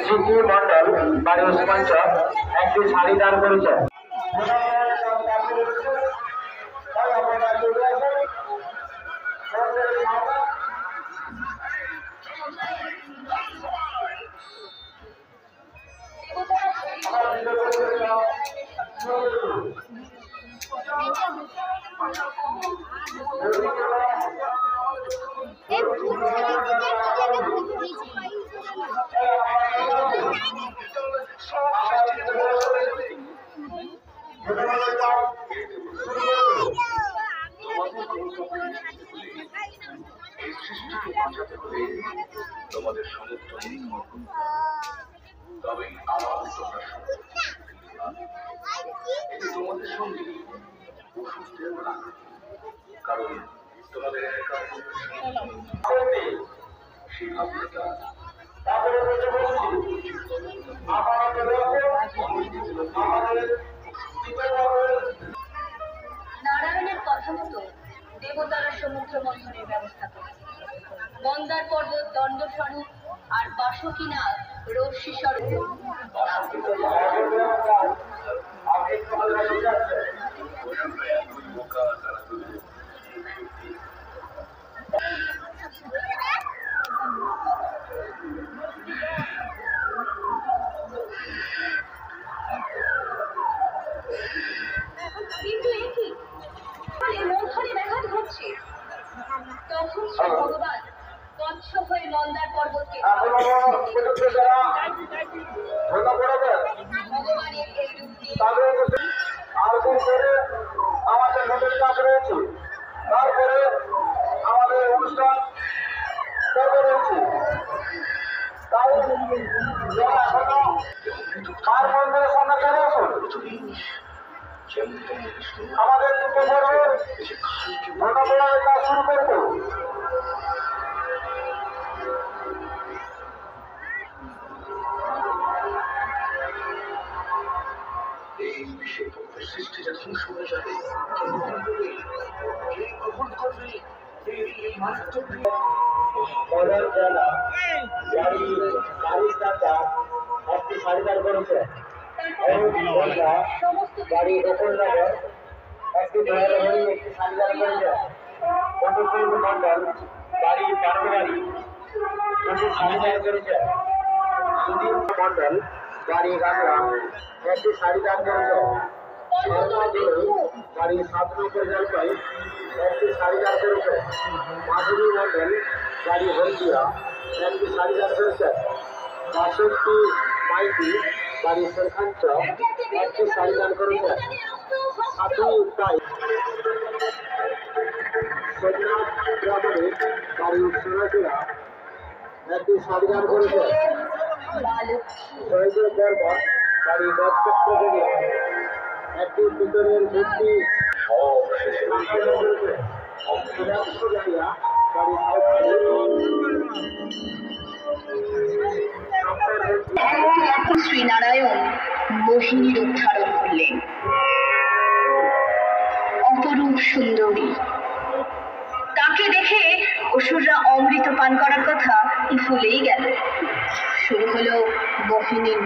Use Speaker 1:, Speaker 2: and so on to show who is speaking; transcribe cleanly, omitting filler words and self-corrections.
Speaker 1: সিদ্ধি মন্ডল বাড়ি ওসমান চক একটি শাড়ি দান করেছে।
Speaker 2: তোমাদের সমর্থন তবেই আমার তোমাদের সঙ্গে ওষুধ না, কারণ তোমাদের
Speaker 3: নারায়ণের কথা মতো দেবতারা সমুদ্র মন্থনের ব্যবস্থা করে। মন্দার পর্বত দণ্ডস্বরূপ আর বাসুকীনাথ রশ্মি স্বরূপ। কিন্তু একই মন্থনে ব্যাঘাত ঘটছে। তখন শ্রী ভগবান বৎস হয়ে মন্দার পর্বতকে ভগবানের এই রূপটি
Speaker 1: আমাদের নোটিশ কাজ রয়েছে, তারপরে আমাদের অনুষ্ঠান করবে রয়েছে। তাই আর মন্দিরের সামনে চলে আসুন। আমাদের দুটো ঘটনার কাজ শুরু করবো।
Speaker 2: এই বিশ্বের সৃষ্টিটা ধ্বংস হয়ে যাবে, কে গ্রহণ করবে এই মারাত্মক
Speaker 1: একটি শাড়িদার করেছে। বাড়ি গোকুলনগর একটি একটি শাড়িদার করেছে। মন্ডল বাড়ি পার্ববাড়ি দুটি শাড়িদার করেছে। সুদীপ মন্ডল বাড়ি গামলা একটি শাড়িদার করেছে। বাড়ি 7 নম্বর জলপাই একটি শাড়িদার করেছে। মাধুরী মন্ডল বাড়ি হলদিয়া একটি শাড়িদার করেছে। 62 মাইতি বাড়ি শেরখান চক একটি শাড়িদার করেছে। 7 তাই সোমনাথ গ্রামের বাড়ি সোনাচূড়া একটি শাড়িদার করেছে। শহীদের বর্মন বাড়ি নক্ষত্রপুরে একটি পিতরের মূর্তি করেছে।
Speaker 3: এখন শ্রীনারায়ণ মোহিনী রূপ ধারণ করলেন। অপরূপ সুন্দরী, তাকে দেখে অসুররা অমৃত পান করার কথা ভুলেই গেল। শুরু হলো মোহিনীর